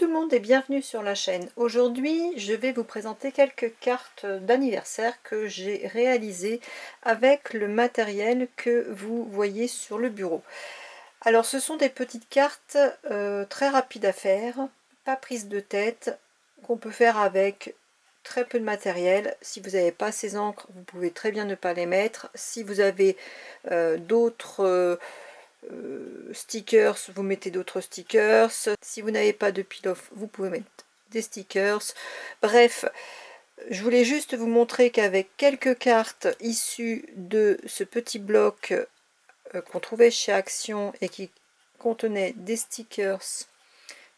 le monde et bienvenue sur la chaîne. Aujourd'hui, je vais vous présenter quelques cartes d'anniversaire que j'ai réalisées avec le matériel que vous voyez sur le bureau. Alors, ce sont des petites cartes très rapides à faire, pas prise de tête, qu'on peut faire avec très peu de matériel. Si vous n'avez pas ces encres, vous pouvez très bien ne pas les mettre. Si vous avez d'autres stickers, vous mettez d'autres stickers. Si vous n'avez pas de peel-off, vous pouvez mettre des stickers. Bref, je voulais juste vous montrer qu'avec quelques cartes issues de ce petit bloc qu'on trouvait chez Action et qui contenait des stickers,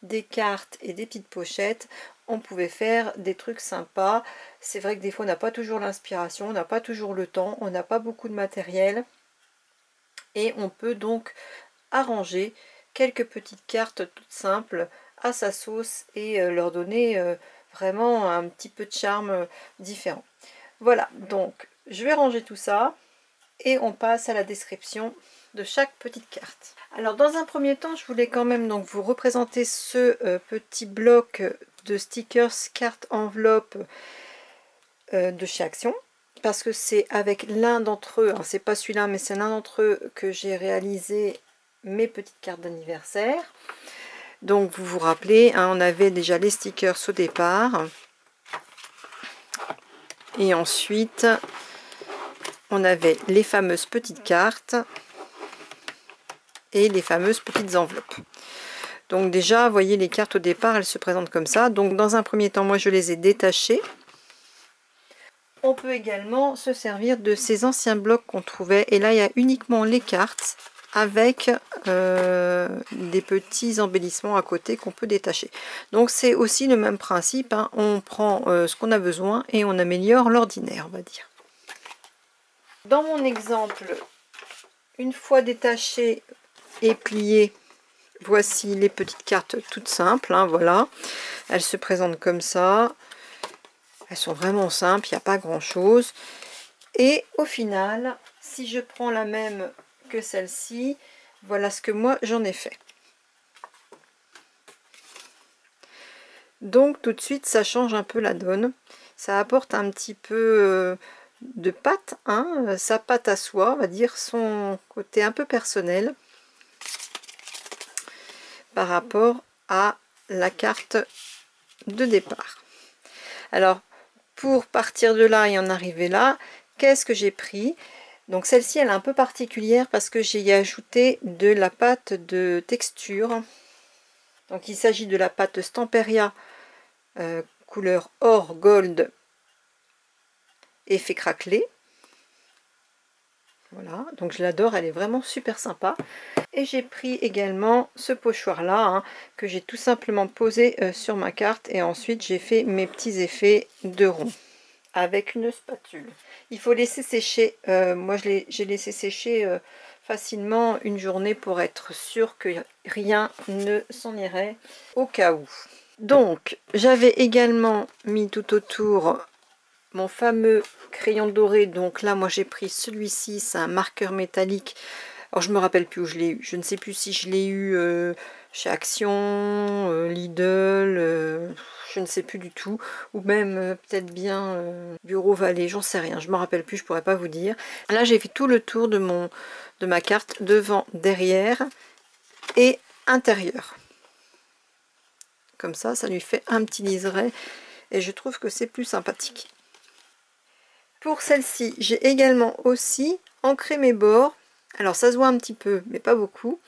des cartes et des petites pochettes, on pouvait faire des trucs sympas. C'est vrai que des fois on n'a pas toujours l'inspiration, on n'a pas toujours le temps, on n'a pas beaucoup de matériel. Et on peut donc arranger quelques petites cartes toutes simples à sa sauce et leur donner vraiment un petit peu de charme différent. Voilà, donc je vais ranger tout ça et on passe à la description de chaque petite carte. Alors dans un premier temps, je voulais quand même donc vous représenter ce petit bloc de stickers carte enveloppe de chez Action, parce que c'est avec l'un d'entre eux, alors c'est pas celui-là mais c'est l'un d'entre eux que j'ai réalisé mes petites cartes d'anniversaire. Donc vous vous rappelez, hein, on avait déjà les stickers au départ et ensuite on avait les fameuses petites cartes et les fameuses petites enveloppes. Donc déjà, vous voyez, les cartes au départ, elles se présentent comme ça. Donc dans un premier temps, moi je les ai détachées. On peut également se servir de ces anciens blocs qu'on trouvait. Et là, il y a uniquement les cartes avec des petits embellissements à côté qu'on peut détacher. Donc c'est aussi le même principe, hein. On prend ce qu'on a besoin et on améliore l'ordinaire, on va dire. Dans mon exemple, une fois détachées et pliées, voici les petites cartes toutes simples, hein, voilà. Elles se présentent comme ça. Elles sont vraiment simples, il n'y a pas grand chose. Et au final, si je prends la même que celle-ci, voilà ce que moi j'en ai fait. Donc tout de suite ça change un peu la donne. Ça apporte un petit peu de patte, hein, sa patte à soi, on va dire, son côté un peu personnel par rapport à la carte de départ. Alors pour partir de là et en arriver là, qu'est-ce que j'ai pris? Donc celle-ci elle est un peu particulière parce que j'ai ajouté de la pâte de texture. Donc il s'agit de la pâte Stamperia couleur or gold effet craquelé. Voilà, donc je l'adore, elle est vraiment super sympa. Et j'ai pris également ce pochoir là, hein, que j'ai tout simplement posé sur ma carte et ensuite j'ai fait mes petits effets de rond avec une spatule. Il faut laisser sécher, moi j'ai laissé sécher facilement une journée pour être sûr que rien ne s'en irait au cas où. Donc j'avais également mis tout autour mon fameux crayon doré. Donc là moi j'ai pris celui-ci, c'est un marqueur métallique. Alors je me rappelle plus où je l'ai eu, je ne sais plus si je l'ai eu chez Action, Lidl, je ne sais plus du tout, ou même peut-être bien Bureau Vallée, j'en sais rien, je me rappelle plus, je pourrais pas vous dire. Là j'ai fait tout le tour de ma carte, devant, derrière et intérieur. Comme ça lui fait un petit liseré et je trouve que c'est plus sympathique. Pour celle-ci, j'ai également aussi ancré mes bords. Alors ça se voit un petit peu, mais pas beaucoup.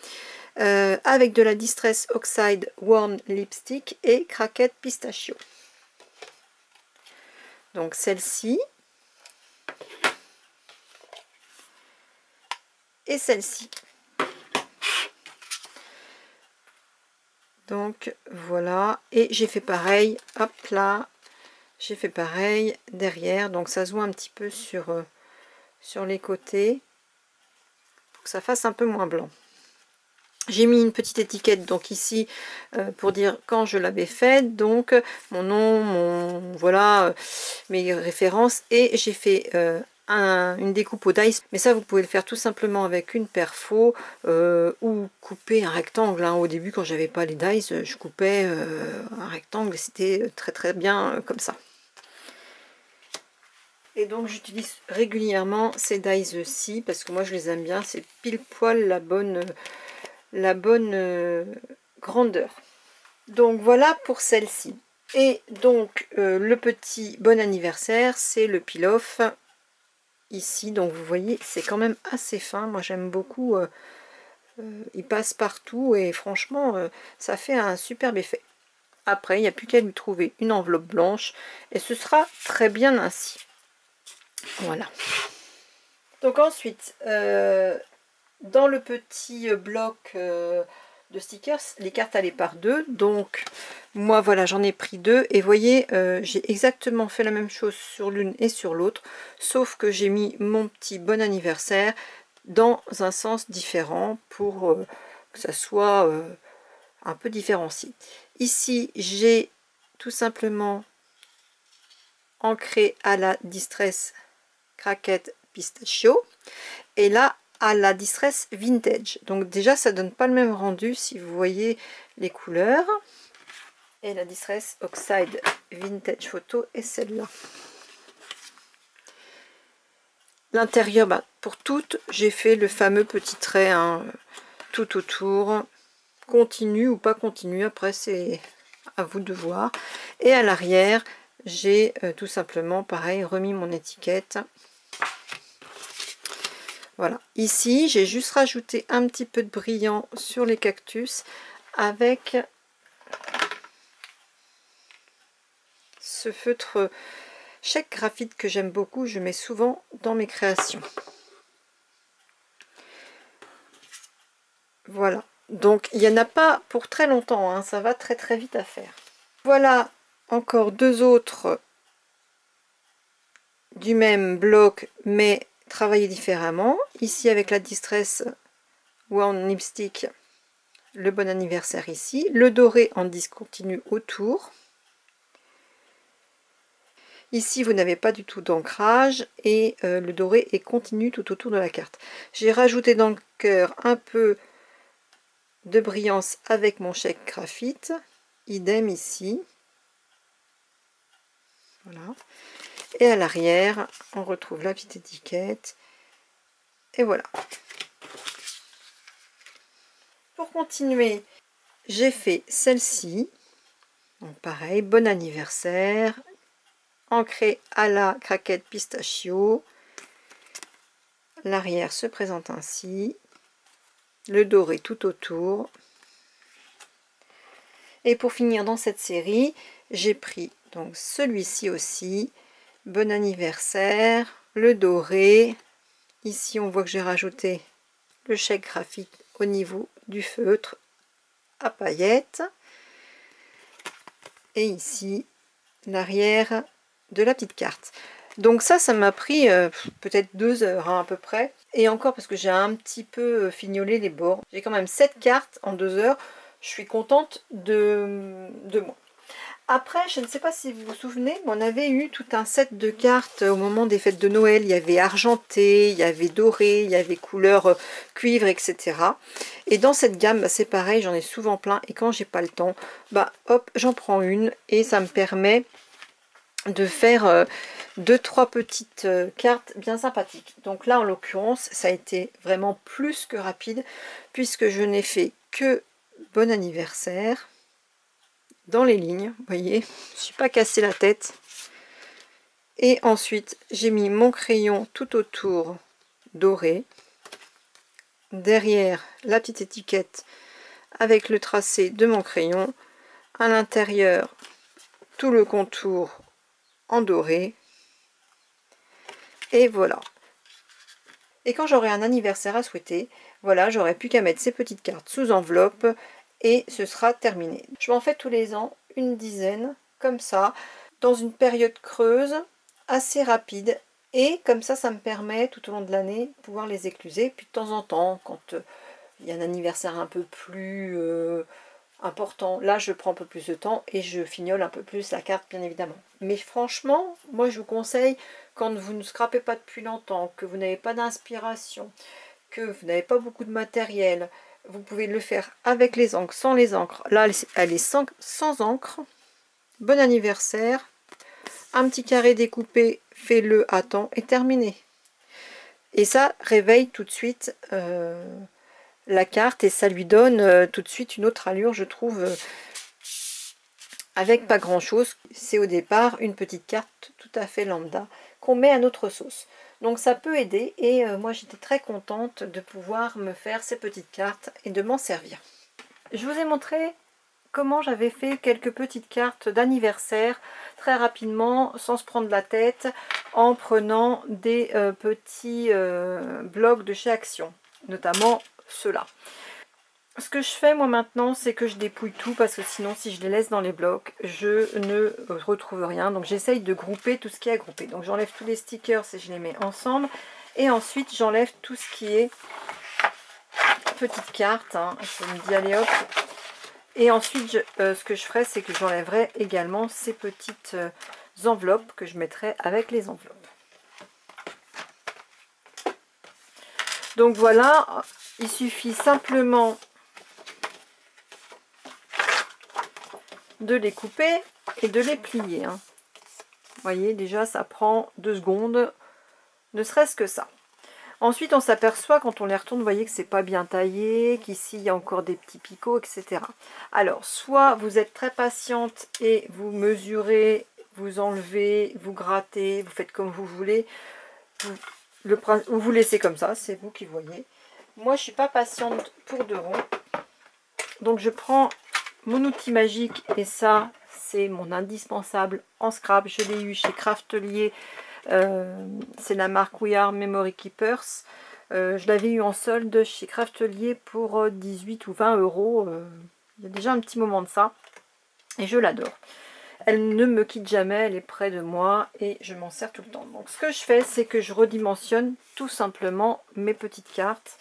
Avec de la Distress Oxide Warm Lipstick et Craquette Pistachio. Donc celle-ci. Et celle-ci. Donc voilà. Et j'ai fait pareil. Hop là. J'ai fait pareil derrière. Donc ça se voit un petit peu sur les côtés. Pour que ça fasse un peu moins blanc. J'ai mis une petite étiquette donc ici pour dire quand je l'avais faite, donc mon nom, voilà, mes références, et j'ai fait une découpe au dice, mais ça vous pouvez le faire tout simplement avec une perfo ou couper un rectangle, hein. Au début quand j'avais pas les dice, je coupais un rectangle et c'était très très bien comme ça. Et donc j'utilise régulièrement ces dies-ci parce que moi je les aime bien, c'est pile poil la bonne grandeur. Donc voilà pour celle-ci. Et donc le petit bon anniversaire, c'est le peel-off ici. Donc vous voyez, c'est quand même assez fin. Moi j'aime beaucoup. Il passe partout et franchement, ça fait un superbe effet. Après, il n'y a plus qu'à lui trouver une enveloppe blanche et ce sera très bien ainsi. Voilà. Donc ensuite, dans le petit bloc de stickers, les cartes allaient par deux. Donc moi voilà, j'en ai pris deux et vous voyez, j'ai exactement fait la même chose sur l'une et sur l'autre, sauf que j'ai mis mon petit bon anniversaire dans un sens différent pour que ça soit un peu différencié. Ici j'ai tout simplement ancré à la Distress Cracked Pistachio et là à la Distress Vintage. Donc déjà ça donne pas le même rendu si vous voyez les couleurs. Et la Distress Oxide Vintage Photo est celle-là. L'intérieur, pour toutes, j'ai fait le fameux petit trait hein, tout autour, continu ou pas continu, après c'est à vous de voir. Et à l'arrière, j'ai tout simplement, pareil, remis mon étiquette. Voilà, ici j'ai juste rajouté un petit peu de brillant sur les cactus avec ce feutre Sheck Graphite que j'aime beaucoup, je mets souvent dans mes créations. Voilà, donc il n'y en a pas pour très longtemps, hein, ça va très très vite à faire. Voilà encore deux autres du même bloc mais travaillés différemment. Ici avec la Distress One Lipstick, le bon anniversaire ici, le doré en discontinu autour. Ici vous n'avez pas du tout d'ancrage et le doré est continu tout autour de la carte. J'ai rajouté dans le cœur un peu de brillance avec mon Sheck Graphite, idem ici. Voilà. Et à l'arrière, on retrouve la petite étiquette. Et voilà. Pour continuer, j'ai fait celle-ci. Donc pareil, bon anniversaire. Ancré à la craquette pistachio. L'arrière se présente ainsi. Le doré tout autour. Et pour finir dans cette série, j'ai pris donc celui-ci aussi. Bon anniversaire. Le doré. Ici, on voit que j'ai rajouté le Sheck Graphite au niveau du feutre à paillettes. Et ici, l'arrière de la petite carte. Donc ça m'a pris peut-être 2 heures hein, à peu près. Et encore parce que j'ai un petit peu fignolé les bords. J'ai quand même 7 cartes en 2 heures. Je suis contente de moi. Après, je ne sais pas si vous vous souvenez, mais on avait eu tout un set de cartes au moment des fêtes de Noël. Il y avait argenté, il y avait doré, il y avait couleur cuivre, etc. Et dans cette gamme, c'est pareil, j'en ai souvent plein. Et quand j'ai pas le temps, hop, j'en prends une. Et ça me permet de faire 2-3 petites cartes bien sympathiques. Donc là, en l'occurrence, ça a été vraiment plus que rapide, puisque je n'ai fait que bon anniversaire dans les lignes, vous voyez, je ne suis pas cassé la tête. Et ensuite j'ai mis mon crayon tout autour doré, derrière la petite étiquette avec le tracé de mon crayon, à l'intérieur tout le contour en doré, et voilà. Et quand j'aurai un anniversaire à souhaiter, voilà, j'aurai plus qu'à mettre ces petites cartes sous enveloppe et ce sera terminé. Je m'en fais tous les ans une dizaine comme ça, dans une période creuse, assez rapide, et comme ça me permet tout au long de l'année de pouvoir les écluser. Puis de temps en temps, quand il y a un anniversaire un peu plus important. Là, je prends un peu plus de temps et je fignole un peu plus la carte, bien évidemment. Mais franchement, moi, je vous conseille, quand vous ne scrapez pas depuis longtemps, que vous n'avez pas d'inspiration, que vous n'avez pas beaucoup de matériel, vous pouvez le faire avec les encres, sans les encres. Là, elle est sans encre. Bon anniversaire. Un petit carré découpé, fais-le à temps et terminé. Et ça réveille tout de suite la carte et ça lui donne tout de suite une autre allure, je trouve, avec pas grand chose. C'est au départ une petite carte tout à fait lambda qu'on met à notre sauce. Donc ça peut aider et moi j'étais très contente de pouvoir me faire ces petites cartes et de m'en servir. Je vous ai montré comment j'avais fait quelques petites cartes d'anniversaire très rapidement, sans se prendre la tête, en prenant des petits blocs de chez Action, notamment ceux-là. Ce que je fais moi maintenant, c'est que je dépouille tout parce que sinon si je les laisse dans les blocs, je ne retrouve rien. Donc j'essaye de grouper tout ce qui est à grouper. Donc j'enlève tous les stickers et je les mets ensemble. Et ensuite j'enlève tout ce qui est petites cartes. Hein. Je me dis allez hop. Et ensuite ce que je ferai, c'est que j'enlèverai également ces petites enveloppes que je mettrai avec les enveloppes. Donc voilà, il suffit simplement de les couper et de les plier. Hein. Vous voyez, déjà ça prend 2 secondes, ne serait-ce que ça. Ensuite on s'aperçoit quand on les retourne, vous voyez que c'est pas bien taillé, qu'ici il y a encore des petits picots, etc. Alors soit vous êtes très patiente et vous mesurez, vous enlevez, vous grattez, vous faites comme vous voulez, vous laissez comme ça, c'est vous qui voyez. Moi je suis pas patiente pour de rond, donc je prends mon outil magique et ça c'est mon indispensable en scrap. Je l'ai eu chez Craftelier, c'est la marque We Are Memory Keepers. Je l'avais eu en solde chez Craftelier pour 18 ou 20 euros. Il y a déjà un petit moment de ça et je l'adore. Elle ne me quitte jamais, elle est près de moi et je m'en sers tout le temps. Donc ce que je fais, c'est que je redimensionne tout simplement mes petites cartes.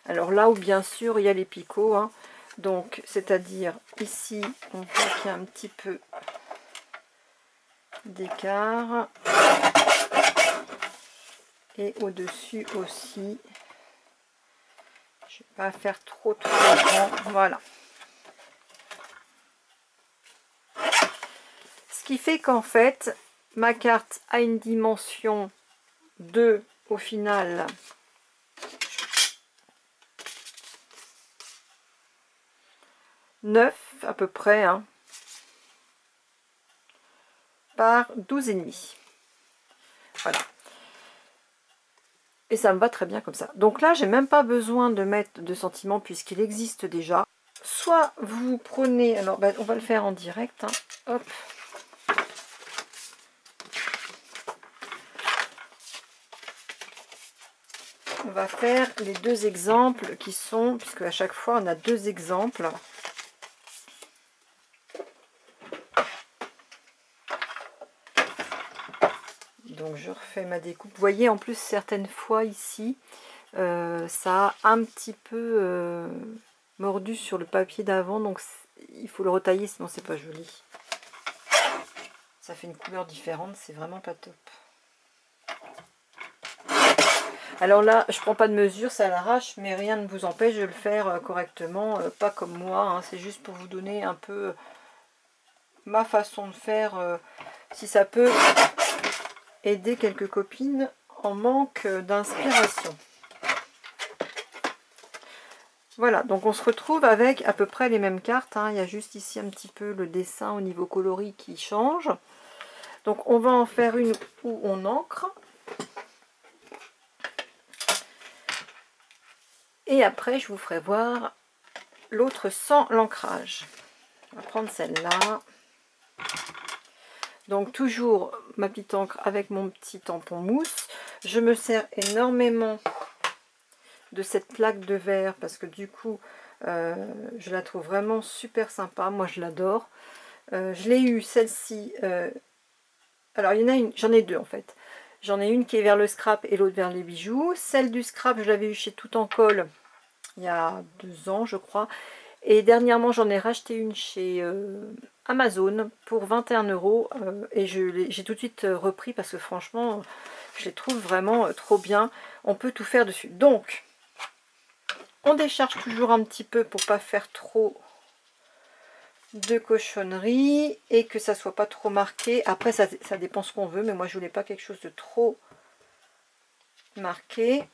Alors là où bien sûr il y a les picots, hein. Donc c'est-à-dire ici on voit qu'il y a un petit peu d'écart et au-dessus aussi. Je ne vais pas faire trop grand, voilà. Ce qui fait qu'en fait ma carte a une dimension de au final 9 à peu près, hein, par 12,5. Voilà. Et ça me va très bien comme ça. Donc là, j'ai même pas besoin de mettre de sentiment puisqu'il existe déjà. Soit vous prenez, alors on va le faire en direct, hein. Hop. On va faire les 2 exemples qui sont, puisque à chaque fois on a 2 exemples. Donc je refais ma découpe. Vous voyez en plus certaines fois ici, ça a un petit peu mordu sur le papier d'avant, donc il faut le retailler sinon c'est pas joli. Ça fait une couleur différente, c'est vraiment pas top. Alors là, je prends pas de mesure, ça l'arrache, mais rien ne vous empêche de le faire correctement, pas comme moi, hein, c'est juste pour vous donner un peu ma façon de faire, si ça peut aider quelques copines en manque d'inspiration. Voilà, donc on se retrouve avec à peu près les mêmes cartes, hein. Il y a juste ici un petit peu le dessin au niveau coloris qui change. Donc on va en faire une où on encre. Et après je vous ferai voir l'autre sans l'ancrage. On va prendre celle-là. Donc toujours ma petite encre avec mon petit tampon mousse. Je me sers énormément de cette plaque de verre parce que du coup je la trouve vraiment super sympa. Moi je l'adore. Je l'ai eu celle-ci. Alors il y en a une, j'en ai 2 en fait. J'en ai une qui est vers le scrap et l'autre vers les bijoux. Celle du scrap je l'avais eu chez Tout en Colle il y a 2 ans je crois. Et dernièrement, j'en ai racheté une chez Amazon pour 21 € et j'ai tout de suite repris parce que franchement, je les trouve vraiment trop bien. On peut tout faire dessus. Donc, on décharge toujours un petit peu pour pas faire trop de cochonneries et que ça soit pas trop marqué. Après, ça dépend ce qu'on veut, mais moi, je voulais pas quelque chose de trop marqué.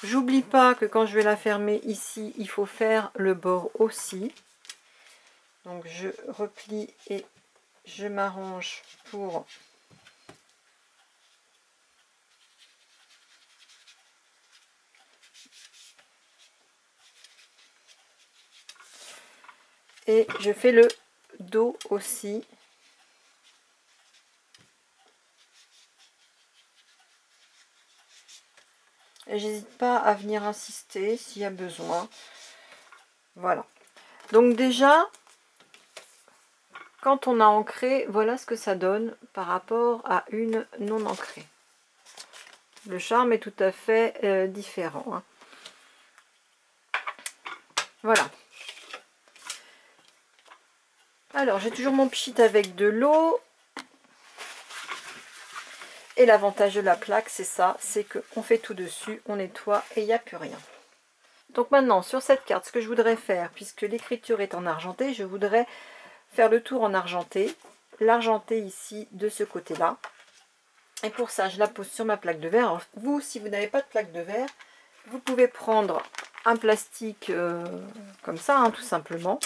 J'oublie pas que quand je vais la fermer ici, il faut faire le bord aussi. Donc je replie et je m'arrange pour et je fais le dos aussi. J'hésite pas à venir insister s'il y a besoin. Voilà. Donc déjà, quand on a ancré, voilà ce que ça donne par rapport à une non ancrée. Le charme est tout à fait différent. Hein. Voilà. Alors, j'ai toujours mon pchit avec de l'eau. Et l'avantage de la plaque, c'est ça, c'est qu'on fait tout dessus, on nettoie et il n'y a plus rien. Donc maintenant, sur cette carte, ce que je voudrais faire, puisque l'écriture est en argenté, je voudrais faire le tour en argenté, l'argenté ici de ce côté-là. Et pour ça, je la pose sur ma plaque de verre. Alors, vous, si vous n'avez pas de plaque de verre, vous pouvez prendre un plastique comme ça, hein, tout simplement.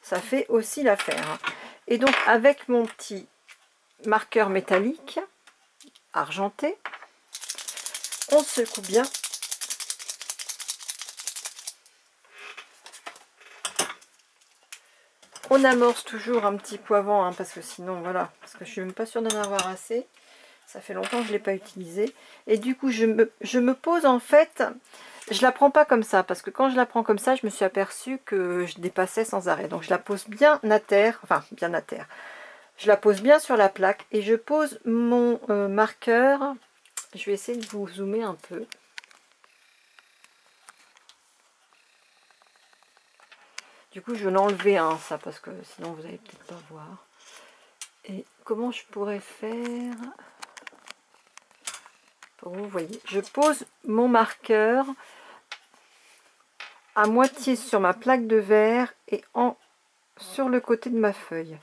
Ça fait aussi l'affaire. Et donc, avec mon petit marqueur métallique, argenté, on secoue bien on amorce toujours un petit poivant hein, parce que sinon voilà, parce que je suis même pas sûre d'en avoir assez, ça fait longtemps que je ne l'ai pas utilisé et du coup je me pose en fait, je la prends pas comme ça parce que quand je la prends comme ça je me suis aperçue que je dépassais sans arrêt, donc je la pose bien à terre, enfin bien à terre, je la pose bien sur la plaque et je pose mon marqueur. Je vais essayer de vous zoomer un peu. Du coup, je vais l'enlever, hein, ça, parce que sinon vous allez peut-être pas voir. Et comment je pourrais faire pour vous voyez, je pose mon marqueur à moitié sur ma plaque de verre et sur le côté de ma feuille.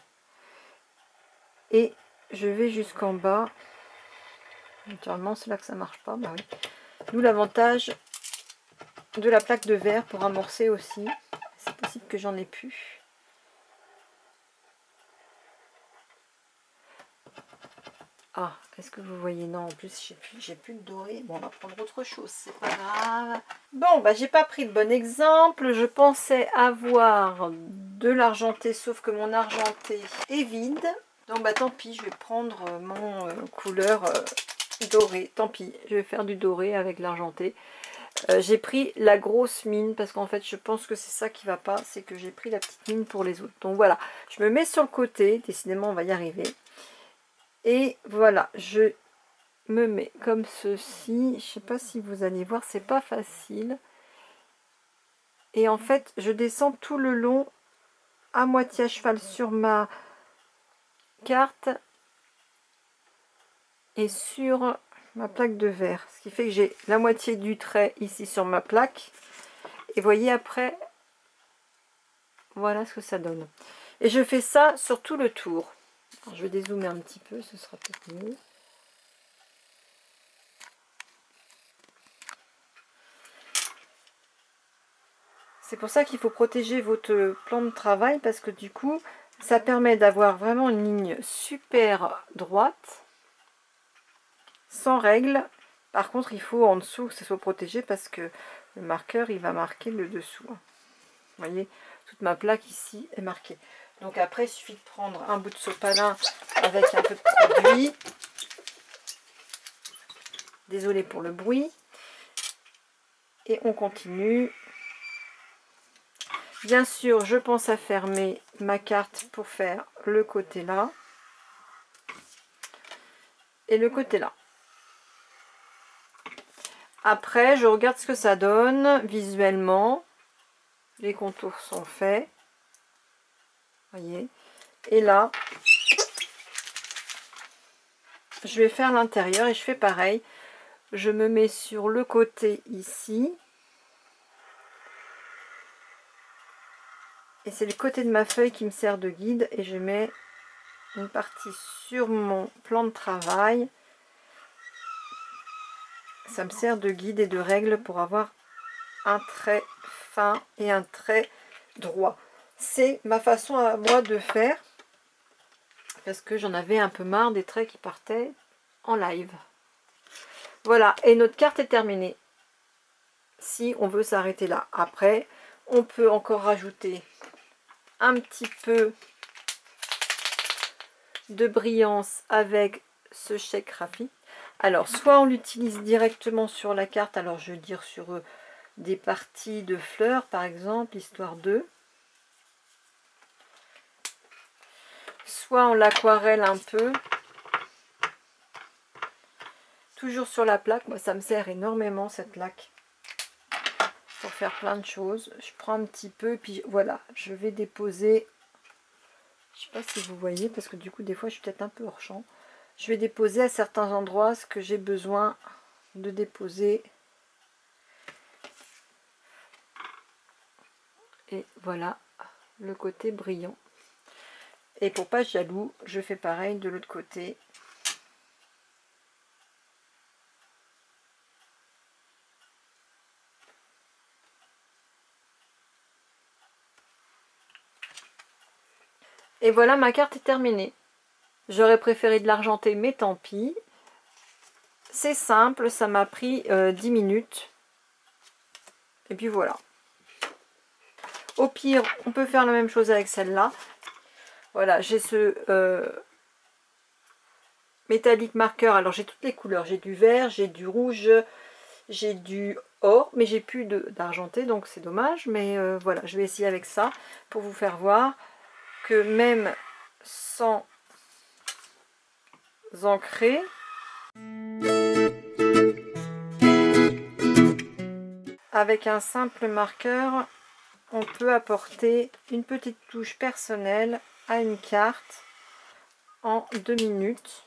Et je vais jusqu'en bas. Naturellement, c'est là que ça marche pas. Bah oui. D'où l'avantage de la plaque de verre pour amorcer aussi. C'est possible que j'en ai plus. Ah, est-ce que vous voyez? Non, en plus, j'ai plus de doré. Bon, on va prendre autre chose, c'est pas grave. Bon, bah, j'ai pas pris le bon exemple. Je pensais avoir de l'argenté, sauf que mon argenté est vide. Donc, bah, tant pis, je vais prendre mon couleur dorée. Tant pis, je vais faire du doré avec l'argenté. J'ai pris la grosse mine parce qu'en fait, je pense que c'est ça qui va pas. C'est que j'ai pris la petite mine pour les autres. Donc, voilà, je me mets sur le côté. Décidément, on va y arriver. Et voilà, je me mets comme ceci. Je ne sais pas si vous allez voir, c'est pas facile. Et en fait, je descends tout le long à moitié à cheval sur ma carte et sur ma plaque de verre. Ce qui fait que j'ai la moitié du trait ici sur ma plaque. Et voyez après, voilà ce que ça donne. Et je fais ça sur tout le tour. Alors, je vais dézoomer un petit peu, ce sera peut-être mieux. C'est pour ça qu'il faut protéger votre plan de travail parce que du coup, ça permet d'avoir vraiment une ligne super droite, sans règle. Par contre, il faut en dessous que ce soit protégé parce que le marqueur, il va marquer le dessous. Vous voyez, toute ma plaque ici est marquée. Donc après, il suffit de prendre un bout de sopalin avec un peu de produit. Désolée pour le bruit. Et on continue. Bien sûr, je pense à fermer ma carte pour faire le côté là. et le côté là. Après, je regarde ce que ça donne visuellement. Les contours sont faits. Voyez. Et là, je vais faire l'intérieur et je fais pareil. Je me mets sur le côté ici. Et c'est le côté de ma feuille qui me sert de guide. Et je mets une partie sur mon plan de travail. Ça me sert de guide et de règle pour avoir un trait fin et un trait droit. C'est ma façon à moi de faire. Parce que j'en avais un peu marre des traits qui partaient en live. Voilà, et notre carte est terminée. Si on veut s'arrêter là. Après, on peut encore rajouter un petit peu de brillance avec ce chèque Rafi. Alors, soit on l'utilise directement sur la carte, alors je veux dire sur des parties de fleurs, par exemple, histoire de. Soit on l'aquarelle un peu. Toujours sur la plaque, moi ça me sert énormément cette laque. Pour faire plein de choses. Je prends un petit peu, puis voilà, je vais déposer. Je sais pas si vous voyez, parce que du coup, des fois, je suis peut-être un peu hors champ. Je vais déposer à certains endroits ce que j'ai besoin de déposer. Et voilà, le côté brillant. Et pour pas jaloux, je fais pareil de l'autre côté. Et voilà, ma carte est terminée. J'aurais préféré de l'argenté, mais tant pis. C'est simple, ça m'a pris 10 minutes. Et puis voilà. Au pire, on peut faire la même chose avec celle-là. Voilà, j'ai ce métallique marqueur. Alors j'ai toutes les couleurs. J'ai du vert, j'ai du rouge, j'ai du or, mais j'ai plus d'argenté, donc c'est dommage. Mais voilà, je vais essayer avec ça pour vous faire voir que même sans ancrer, avec un simple marqueur, on peut apporter une petite touche personnelle à une carte en 2 minutes.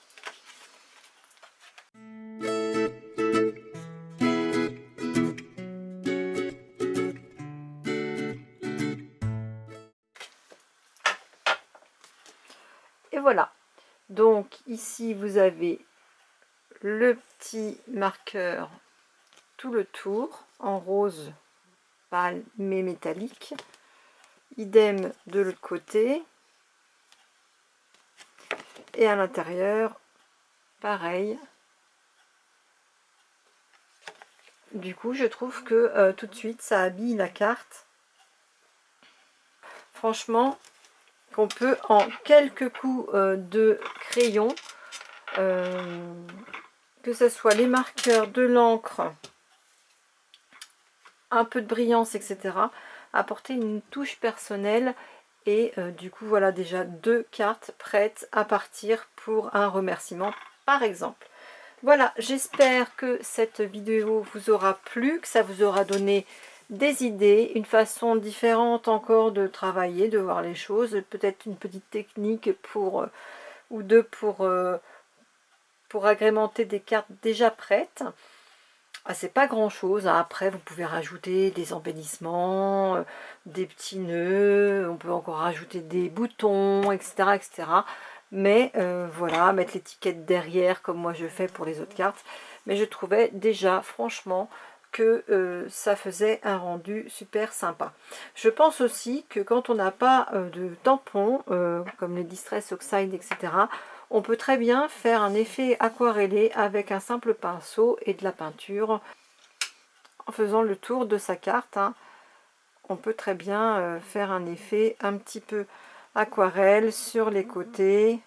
Et voilà. Donc ici vous avez le petit marqueur tout le tour en rose pâle mais métallique. Idem de l'autre côté. Et à l'intérieur, pareil. Du coup, je trouve que tout de suite, ça habille la carte. Franchement, qu'on peut en quelques coups de crayon, que ce soit les marqueurs, de l'encre, un peu de brillance, etc., apporter une touche personnelle. Et du coup, voilà déjà 2 cartes prêtes à partir pour un remerciement, par exemple. Voilà, j'espère que cette vidéo vous aura plu, que ça vous aura donné des idées, une façon différente encore de travailler, de voir les choses, peut-être une petite technique ou deux pour agrémenter des cartes déjà prêtes. Ah, c'est pas grand chose, hein. Après vous pouvez rajouter des embellissements, des petits nœuds, on peut encore rajouter des boutons, etc. etc. Mais voilà, mettre l'étiquette derrière comme moi je fais pour les autres cartes. Mais je trouvais déjà franchement que ça faisait un rendu super sympa. Je pense aussi que quand on n'a pas de tampons, comme les Distress Oxide, etc., on peut très bien faire un effet aquarellé avec un simple pinceau et de la peinture. En faisant le tour de sa carte, hein, on peut très bien faire un effet un petit peu aquarelle sur les côtés.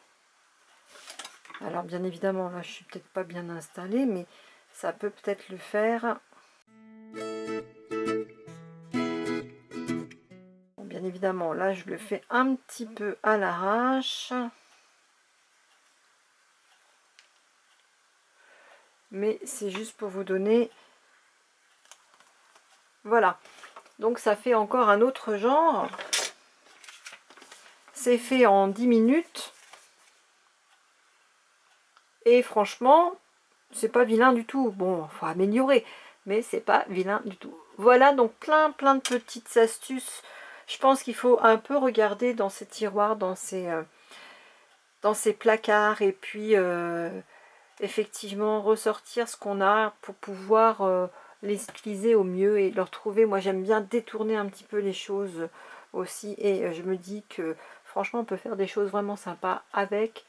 Alors bien évidemment, là je suis peut-être pas bien installée, mais ça peut peut-être le faire. Bon, bien évidemment, là je le fais un petit peu à l'arrache. mais c'est juste pour vous donner... Voilà, donc ça fait encore un autre genre. C'est fait en 10 minutes. Et franchement, c'est pas vilain du tout. Bon, faut améliorer, mais c'est pas vilain du tout. Voilà, donc plein de petites astuces. Je pense qu'il faut un peu regarder dans ces tiroirs, dans ces placards, et puis effectivement ressortir ce qu'on a pour pouvoir les utiliser au mieux et leur trouver. Moi, j'aime bien détourner un petit peu les choses aussi, et je me dis que franchement, on peut faire des choses vraiment sympas avec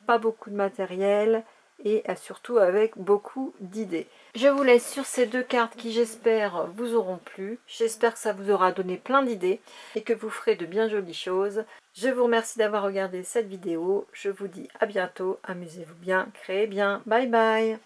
pas beaucoup de matériel et surtout avec beaucoup d'idées. Je vous laisse sur ces deux cartes qui, j'espère, vous auront plu. J'espère que ça vous aura donné plein d'idées et que vous ferez de bien jolies choses. Je vous remercie d'avoir regardé cette vidéo. Je vous dis à bientôt. Amusez-vous bien, créez bien. Bye bye.